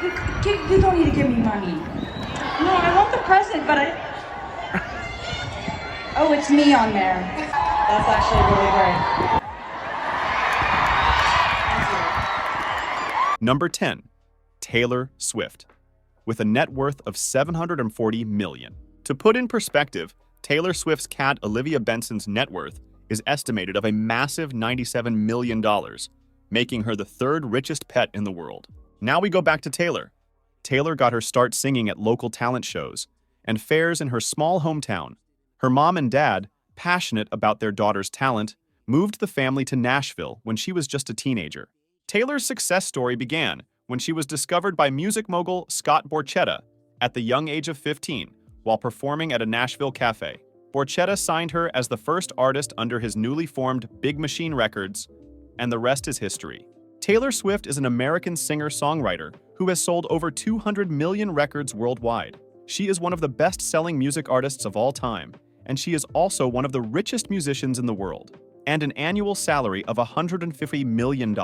You don't need to give me money. No, I want the present, but I... Oh, it's me on there. That's actually really great. Number 10. Taylor Swift, with a net worth of $740 million. To put in perspective, Taylor Swift's cat Olivia Benson's net worth is estimated of a massive $97 million, making her the third richest pet in the world. Now we go back to Taylor. Taylor got her start singing at local talent shows and fairs in her small hometown. Her mom and dad, passionate about their daughter's talent, moved the family to Nashville when she was just a teenager. Taylor's success story began when she was discovered by music mogul Scott Borchetta at the young age of 15 while performing at a Nashville cafe. Borchetta signed her as the first artist under his newly formed Big Machine Records, and the rest is history. Taylor Swift is an American singer-songwriter who has sold over 200 million records worldwide. She is one of the best-selling music artists of all time, and she is also one of the richest musicians in the world, and an annual salary of $150 million.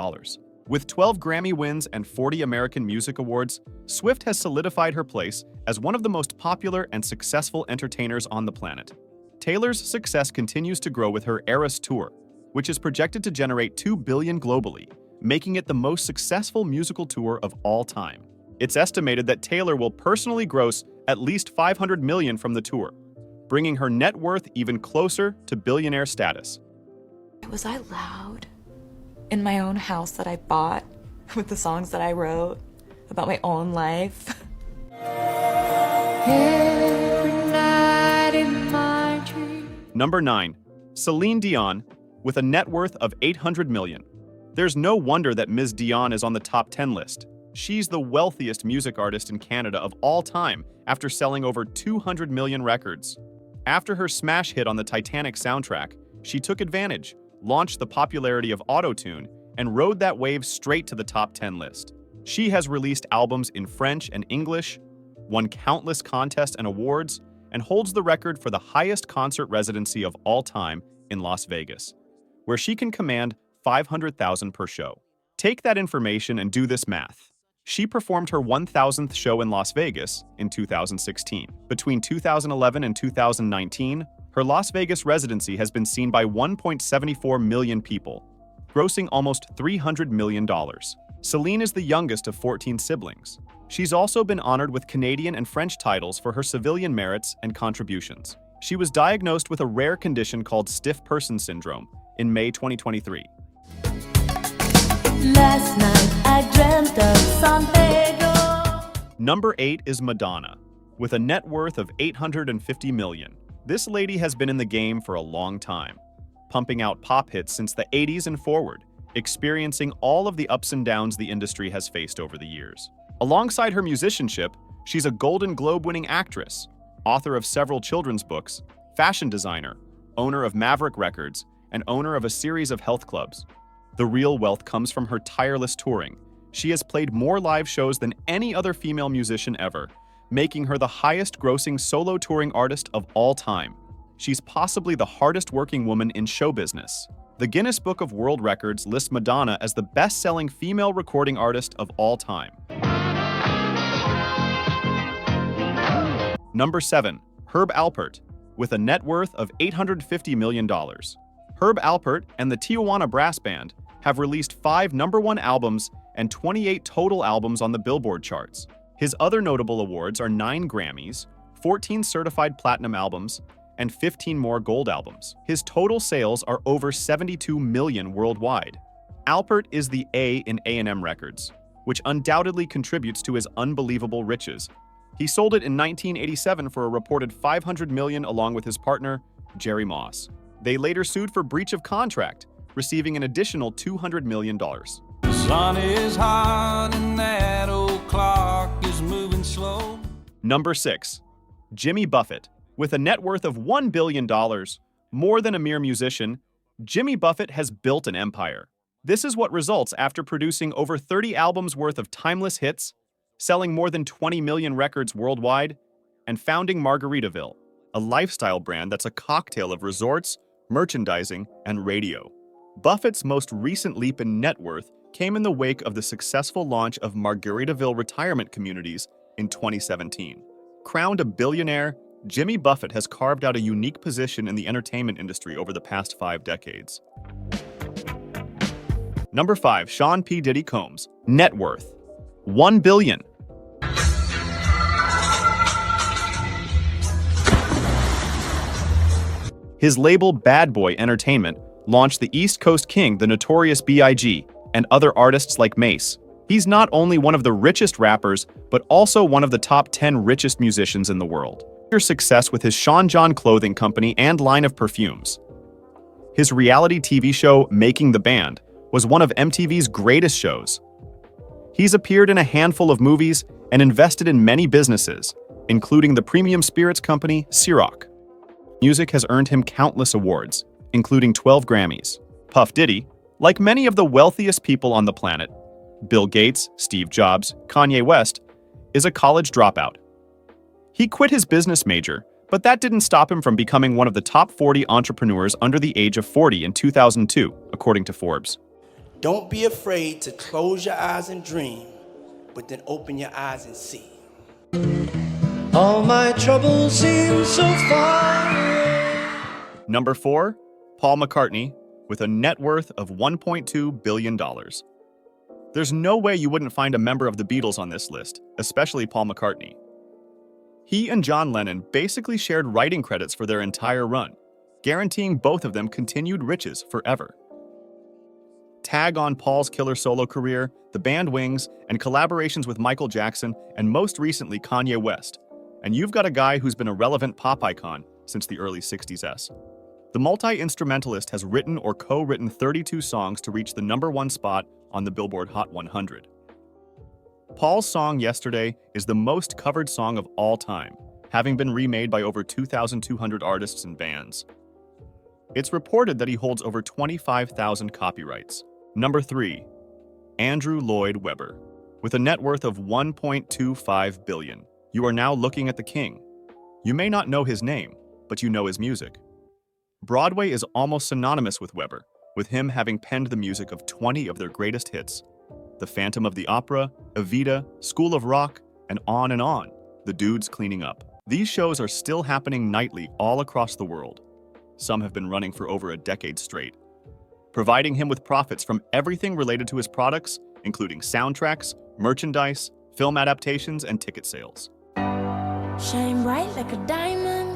With 12 Grammy wins and 40 American Music Awards, Swift has solidified her place as one of the most popular and successful entertainers on the planet. Taylor's success continues to grow with her Eras Tour, which is projected to generate $2 billion globally, making it the most successful musical tour of all time. It's estimated that Taylor will personally gross at least $500 million from the tour, bringing her net worth even closer to billionaire status. Was I loud in my own house that I bought with the songs that I wrote about my own life? Every night in my dreams. Number 9. Celine Dion, with a net worth of $800 million. There's no wonder that Ms. Dion is on the top 10 list. She's the wealthiest music artist in Canada of all time after selling over 200 million records. After her smash hit on the Titanic soundtrack, she took advantage, launched the popularity of autotune, and rode that wave straight to the top 10 list. She has released albums in French and English, won countless contests and awards, and holds the record for the highest concert residency of all time in Las Vegas, where she can command $500,000 per show. Take that information and do this math. She performed her 1,000th show in Las Vegas in 2016. Between 2011 and 2019, her Las Vegas residency has been seen by 1.74 million people, grossing almost $300 million. Celine is the youngest of 14 siblings. She's also been honored with Canadian and French titles for her civilian merits and contributions. She was diagnosed with a rare condition called stiff person syndrome in May 2023. Last night I dreamt of San Pedro. Number 8 is Madonna, with a net worth of $850 million. This lady has been in the game for a long time, pumping out pop hits since the 80s and forward, experiencing all of the ups and downs the industry has faced over the years. Alongside her musicianship, she's a Golden Globe-winning actress, author of several children's books, fashion designer, owner of Maverick Records, and owner of a series of health clubs. The real wealth comes from her tireless touring. She has played more live shows than any other female musician ever, making her the highest-grossing solo touring artist of all time. She's possibly the hardest-working woman in show business. The Guinness Book of World Records lists Madonna as the best-selling female recording artist of all time. Number 7. Herb Alpert, with a net worth of $850 million. Herb Alpert and the Tijuana Brass Band have released 5 #1 albums and 28 total albums on the Billboard charts. His other notable awards are 9 Grammys, 14 certified platinum albums, and 15 more gold albums. His total sales are over 72 million worldwide. Alpert is the A in A&M Records, which undoubtedly contributes to his unbelievable riches. He sold it in 1987 for a reported $500 million along with his partner, Jerry Moss. They later sued for breach of contract, receiving an additional $200 million. The sun is hot and that old clock is moving slow. Number 6. Jimmy Buffett. With a net worth of $1 billion, more than a mere musician, Jimmy Buffett has built an empire. This is what results after producing over 30 albums worth of timeless hits, selling more than 20 million records worldwide, and founding Margaritaville, a lifestyle brand that's a cocktail of resorts, merchandising, and radio. Buffett's most recent leap in net worth came in the wake of the successful launch of Margaritaville retirement communities in 2017. Crowned a billionaire, Jimmy Buffett has carved out a unique position in the entertainment industry over the past 5 decades. Number 5, Sean P. Diddy Combs. Net worth, $1 billion. His label Bad Boy Entertainment launched the East Coast King, the Notorious B.I.G., and other artists like Mace. He's not only one of the richest rappers, but also one of the top 10 richest musicians in the world. Success with his Sean John clothing company and line of perfumes. His reality TV show, Making the Band, was one of MTV's greatest shows. He's appeared in a handful of movies and invested in many businesses, including the premium spirits company, Ciroc. Music has earned him countless awards, including 12 Grammys. Puff Diddy, like many of the wealthiest people on the planet, Bill Gates, Steve Jobs, Kanye West, is a college dropout. He quit his business major, but that didn't stop him from becoming one of the top 40 entrepreneurs under the age of 40 in 2002, according to Forbes. Don't be afraid to close your eyes and dream, but then open your eyes and see. All my troubles seem so far away. Number 4, Paul McCartney, with a net worth of $1.2 billion. There's no way you wouldn't find a member of the Beatles on this list, especially Paul McCartney. He and John Lennon basically shared writing credits for their entire run, guaranteeing both of them continued riches forever. Tag on Paul's killer solo career, the band Wings, and collaborations with Michael Jackson and most recently Kanye West, and you've got a guy who's been a relevant pop icon since the early 60s. The multi-instrumentalist has written or co-written 32 songs to reach the #1 spot on the Billboard Hot 100. Paul's song Yesterday is the most covered song of all time, having been remade by over 2,200 artists and bands. It's reported that he holds over 25,000 copyrights. Number 3, Andrew Lloyd Webber. With a net worth of $1.25 billion, you are now looking at the king. You may not know his name, but you know his music. Broadway is almost synonymous with Webber, with him having penned the music of 20 of their greatest hits. The Phantom of the Opera, Evita, School of Rock, and on, The Dude's Cleaning Up. These shows are still happening nightly all across the world. Some have been running for over a decade straight, providing him with profits from everything related to his products, including soundtracks, merchandise, film adaptations, and ticket sales. Shine bright like a diamond.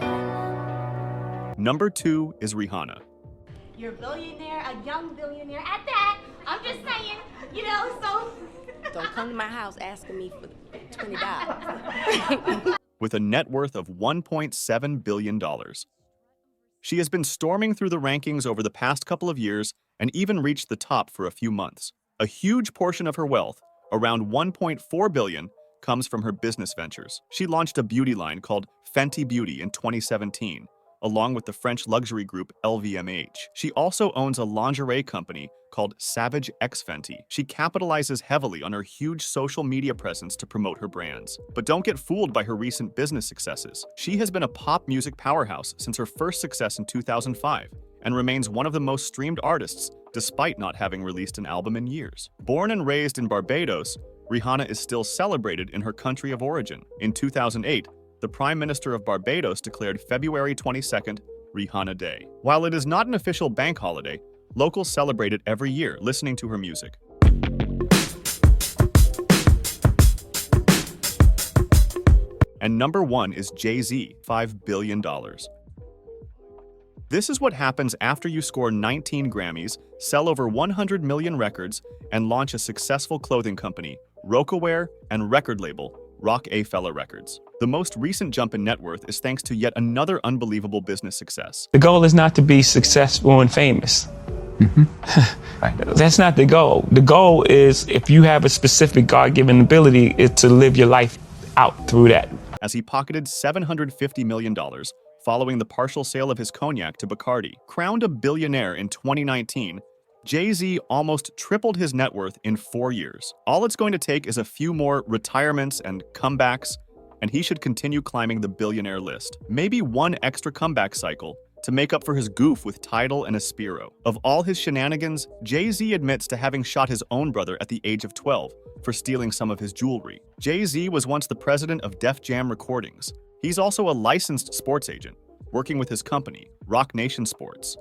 Number 2 is Rihanna. You're a billionaire, a young billionaire at that. I'm just saying, you know, so. Don't come to my house asking me for $20. With a net worth of $1.7 billion. She has been storming through the rankings over the past couple of years and even reached the top for a few months. A huge portion of her wealth, around $1.4 billion, comes from her business ventures. She launched a beauty line called Fenty Beauty in 2017, along with the French luxury group LVMH. She also owns a lingerie company called Savage X Fenty. She capitalizes heavily on her huge social media presence to promote her brands. But don't get fooled by her recent business successes. She has been a pop music powerhouse since her first success in 2005 and remains one of the most streamed artists despite not having released an album in years. Born and raised in Barbados, Rihanna is still celebrated in her country of origin. In 2008, the Prime Minister of Barbados declared February 22nd Rihanna Day. While it is not an official bank holiday, locals celebrate it every year, listening to her music. And number 1 is Jay-Z, $5 billion. This is what happens after you score 19 Grammys, sell over 100 million records, and launch a successful clothing company, Rocawear, and record label, Roc-A-Fella Records. The most recent jump in net worth is thanks to yet another unbelievable business success. The goal is not to be successful and famous. Right. That's not the goal. The goal is, if you have a specific God-given ability, is to live your life out through that. As he pocketed $750 million following the partial sale of his cognac to Bacardi. Crowned a billionaire in 2019, Jay-Z almost tripled his net worth in 4 years. All it's going to take is a few more retirements and comebacks, and he should continue climbing the billionaire list. Maybe one extra comeback cycle, to make up for his goof with Tidal and Aspiro. Of all his shenanigans, Jay-Z admits to having shot his own brother at the age of 12 for stealing some of his jewelry. Jay-Z was once the president of Def Jam Recordings. He's also a licensed sports agent, working with his company, Roc Nation Sports.